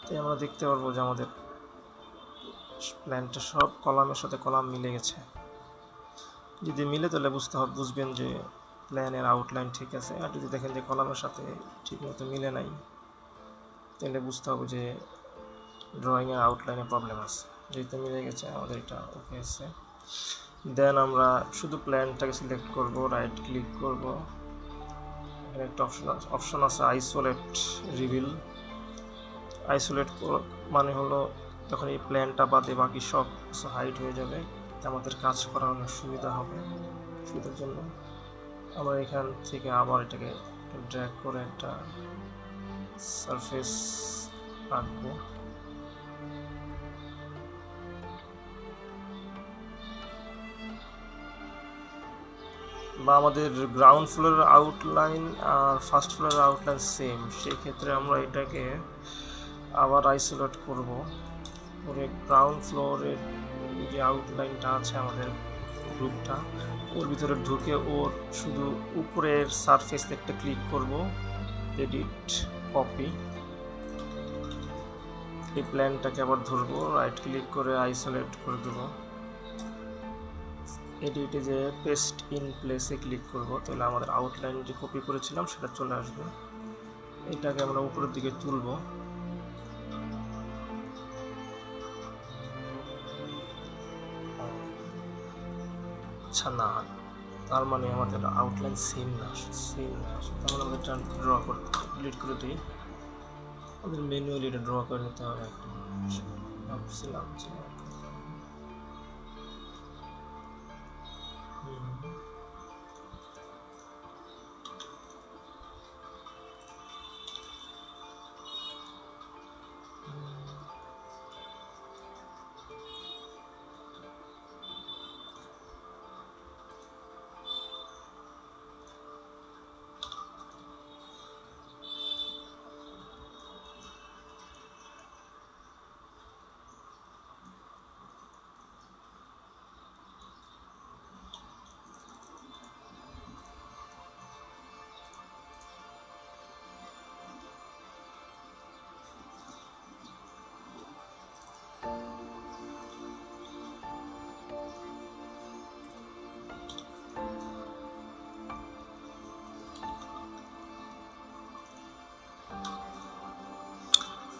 তাই আমরা দেখতে পারবো যে আমাদের প্ল্যানটা সব কলামের সাথে কলাম মিলে গেছে। যদি মিলে তাহলে বুঝবেন যে প্ল্যানের আউটলাইন ঠিক আছে। আর যদি দেখেন যে কলামের সাথে ঠিক মতো মিলে নাই, তাহলে বুঝতে হবে যে ড্রয়িংয়ের আউটলাইনে প্রবলেম আছে। যেহেতু মিলে গেছে আমাদের এটা ওকে আছে। দেন আমরা শুধু প্ল্যানটাকে সিলেক্ট করব, রাইট ক্লিক করব, এখানে একটা অপশন আছে আইসোলেট রিভিল। আইসোলেট মানে হলো যখন এই প্ল্যানটা বাদে বাকি সব কিছু হাইড হয়ে যাবে, আমাদের কাজ করা অনেক সুবিধা হবে। সুবিধার জন্য আমরা এখান থেকে আবার এটাকে ড্র্যাগ করে একটা সারফেস রাখবো। বা আমাদের গ্রাউন্ড ফ্লোরের আউটলাইন আর ফার্স্ট ফ্লোরের আউটলাইন সেম, সেই ক্ষেত্রে আমরা এটাকে আবার আইসোলেট করব করে গ্রাউন্ড ফ্লোরের যে আউটলাইনটা আছে আমাদের গ্রুপটা, ওর ভিতরে ঢুকে ওর শুধু উপরের সারফেস একটা ক্লিক করব, এডিট কপি, এই প্ল্যানটাকে আবার ধরবো, রাইট ক্লিক করে আইসোলেট করে দেবো, এডিটে যে পেস্ট ইন প্লেসে ক্লিক করব, তাহলে আমাদের আউটলাইন যে কপি করেছিলাম সেটা চলে আসবে। এটাকে আমরা উপরের দিকে তুলব, আচ্ছা না, তার মানে আমাদের আউটলাইন সেম না, তাহলে আমাদের এটা ড্র করতে ডিলিট করে দিই। আমাদের ম্যানুয়ালি এটা ড্র করে নিতে হবে একটা, ভাবছিলাম যে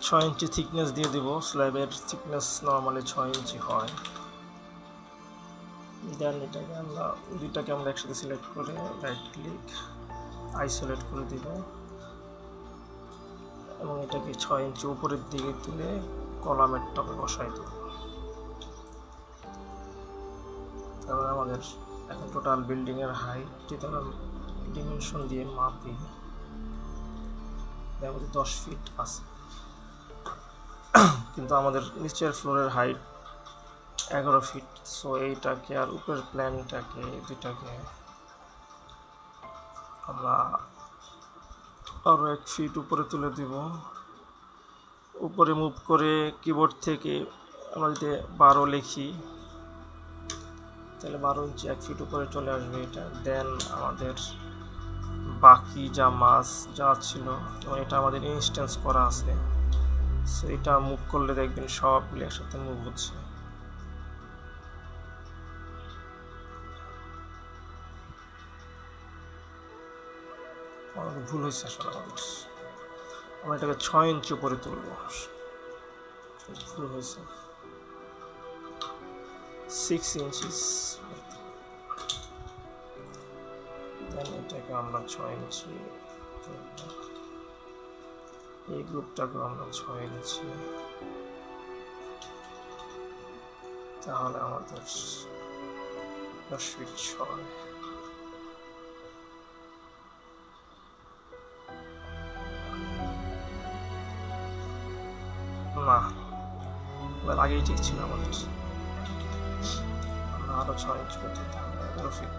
6 ইঞ্চি থিকনেস দিয়ে দিব। স্ল্যাবের থিকনেস নর্মালি 6 ইঞ্চি হয়। দেন দুইটাকে আমরা একসাথে সিলেক্ট করে রাইট ক্লিক আইসোলেট করে দিব এবং এটাকে 6 ইঞ্চি উপরের দিকে তুলে কলামের টপে বসাই দেব। তারপরে আমাদের এখন টোটাল বিল্ডিংয়ের হাইট যদি আমরা ডিমেনশন দিয়ে মাপি, দেখো 10 ফিট আছে, কিন্তু আমাদের নিচের ফ্লোরের হাইট 11 ফিট। সো এইটাকে আর উপরের প্ল্যানটাকে দুটাকে আমরা আরও 1 ফিট উপরে তুলে দিব। উপরে মুভ করে কিবোর্ড থেকে আমরা যদি 12 লিখি তাহলে 12 ইঞ্চি 1 ফিট উপরে চলে আসবে এটা। দেন আমাদের বাকি যা মাস যা ছিল, যেমন এটা আমাদের ইনস্ট্যান্স করা আছে, সো এটা মুভ করলে দেখবেন সব মিলে একসাথে মুভ হচ্ছে। আমাদের ভুল হয়েছে আসলে, আমরা এটাকে 6 ইঞ্চি উপরে তুলব, ভুল হয়েছে 6 ইঞ্চিস। দেন এটাকে আমরা 6 ইঞ্চি, এই গ্রুপটাকে আমরা 6 ইঞ্চি, তাহলে আমাদের 10 ফিট 6 না, আগেই ঠিক ছিল আমাদের, আমরা আরো 6 ইঞ্চি করতে হবে, 11 ফিট।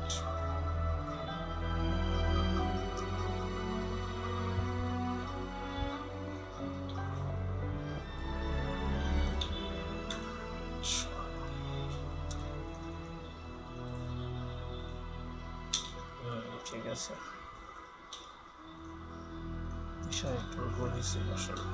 ঠিক আছে, বিষয় একটু ভুল হয়েছিল আসলে।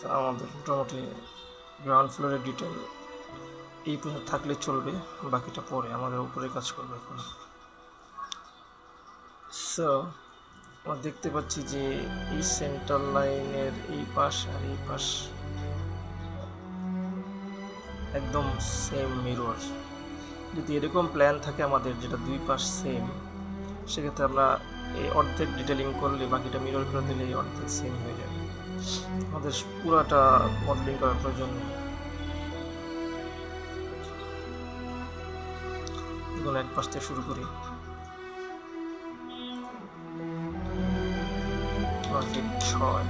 তো আমাদের মোটামুটি গ্রাউন্ড ফ্লোরের ডিটেল এই পর্যন্ত থাকলে চলবে, বাকিটা পরে আমাদের উপরে কাজ করবে এখন। সো আমরা দেখতে পাচ্ছি যে এই সেন্টার লাইনের এই পাশ আর এই পাশ একদম সেম মিরর। যদি এরকম প্ল্যান থাকে আমাদের যেটা দুই পাশ সেম, সেক্ষেত্রে আমরা এই অর্ধেক ডিটেলিং করলে বাকিটা মিরর করে দিলে এই অর্ধেক সেম হয়ে যাবে, আমাদের পুরোটা মডেলিং করার প্রয়োজন নেই। এখন এক পাশ থেকে শুরু করি। বাকি 6,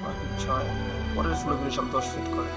বাকি 6, পরের ফ্লোরগুলি সব 10 ফিট করে।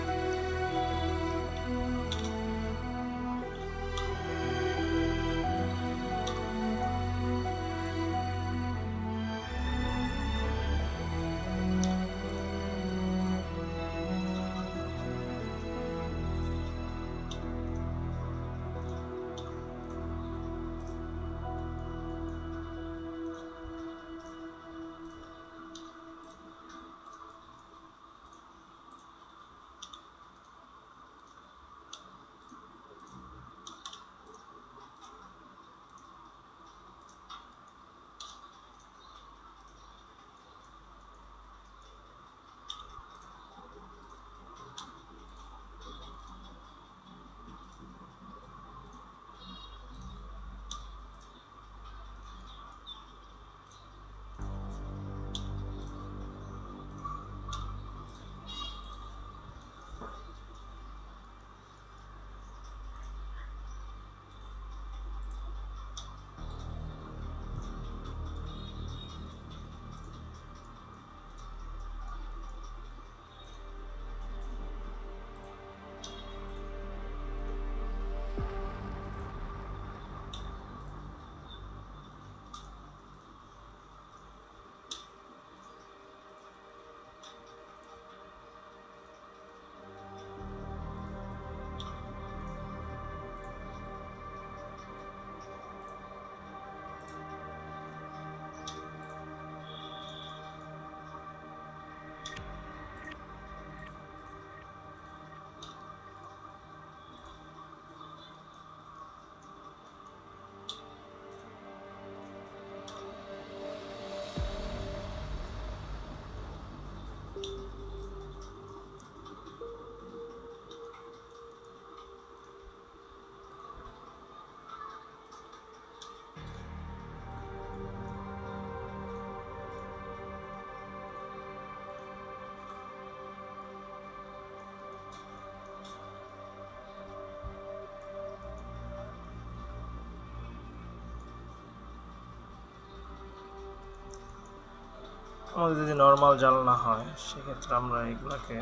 আমাদের যদি নর্মাল জানলা হয় সেক্ষেত্রে আমরা এগুলাকে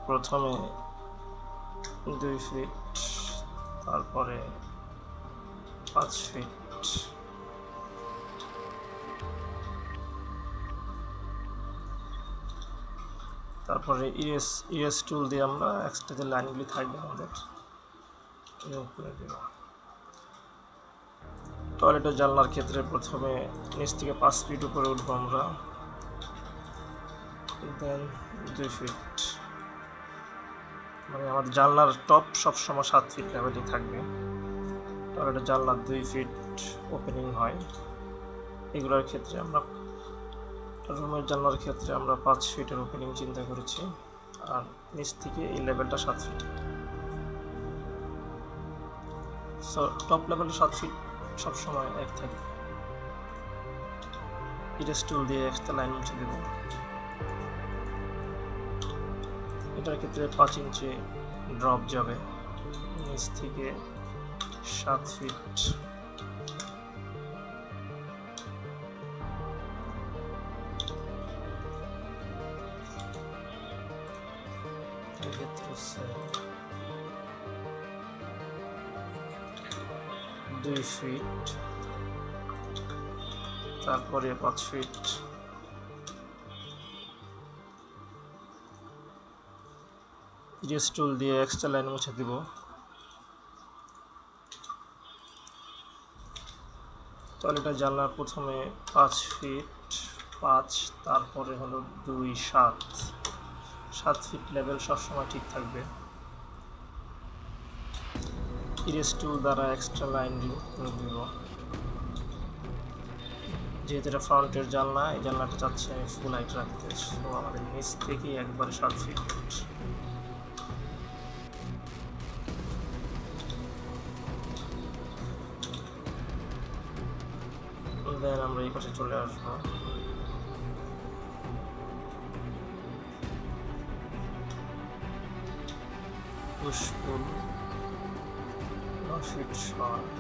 প্রথমে 2 ফিট, তারপরে 5 ফিট, তারপরে ইরেস টুল দিয়ে আমরা এক্সট্রা যে লাইনগুলি থাকবে আমাদের রিমুভ করে দেব। টয়লেটের জানলার ক্ষেত্রে প্রথমে নিচ থেকে 5 ফিট উপরে উঠবো আমরা, দেন 2 ফিট, মানে আমাদের জানলার টপ সবসময় 7 ফিট লেভেলে থাকবে। টয়লেটের জানলার 2 ফিট ওপেনিং হয়, এগুলোর ক্ষেত্রে আমরা রুমের জানলার ক্ষেত্রে আমরা 5 ফিটের ওপেনিং চিন্তা করেছি, আর নিচ থেকে এই লেভেলটা 7 ফিট। সো টপ লেভেলে 7 ফিট সবসময় এক থাকবে। ইরেস টুল দিয়ে একটা লাইন মুছে দেব। এটার ক্ষেত্রে 5 ইঞ্চি ড্রপ যাবে, নিচ থেকে 7 ফিট। এক্ষেত্রে 2 ফিট, তারপরে 5 ফিট, ইরেস টুল দিয়ে এক্সট্রা লাইন মুছে দিব। টয়লেটের জানলা প্রথমে 5 ফিট 5, তারপরে হলো 2 7 7 ফিট লেভেল সবসময় ঠিক থাকবে। ইরেজ টুল দ্বারা এক্সট্রা লাইন দিব। যেহেতু এটা ফ্রন্টের জানলা, এই জানলাটা চাচ্ছি আমি ফুল হাইট রাখতে, সো আমাদের নিচ থেকে একবারে 7 ফিট। দেন আমরা এই পাশে চলে আসবো। পুশ পুল 9 ফিট শর্ট।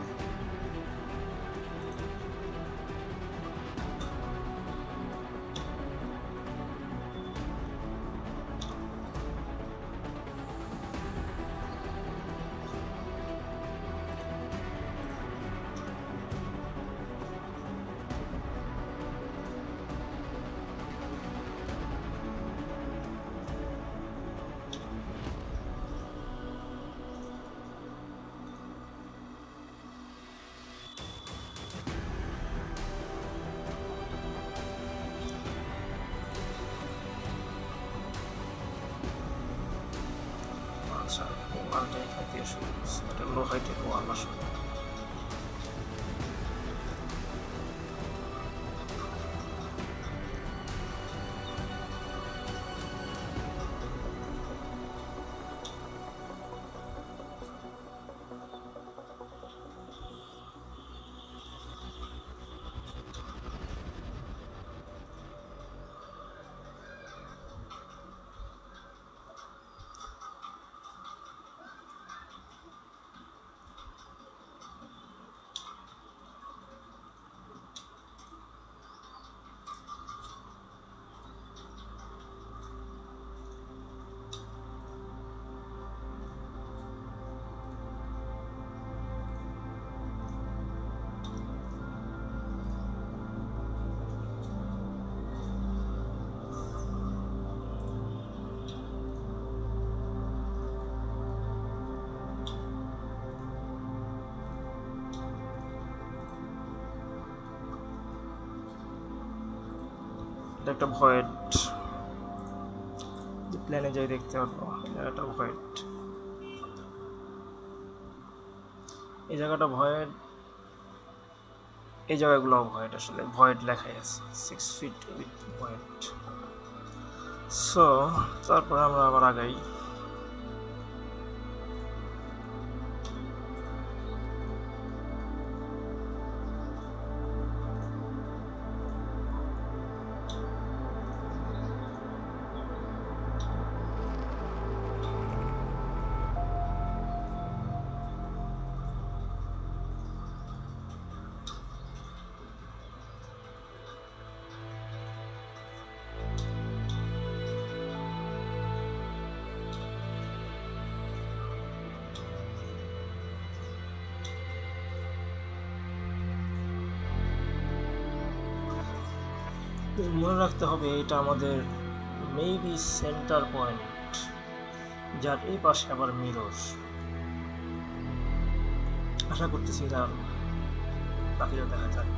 আচ্ছা, ওয়ালটা এখান দিয়ে শুরু করছি, এটা লো হাইটের ওয়াল আসলে। এটা একটা ভয়েড, প্ল্যানে যাই দেখতে পারবো। এটা ভয়েড, এই জায়গাটা ভয়েড, এই জায়গাগুলো ভয়েড, আসলে ভয়েড লেখাই আছে 6 ফিট উইথ ভয়েড। সো তারপরে আমরা আবার আগাই। মনে রাখতে হবে এটা আমাদের মেবি সেন্টার পয়েন্ট, যার এই পাশে আবার মিরর। আশা করতেছি এটা বাকিটা দেখা যাক।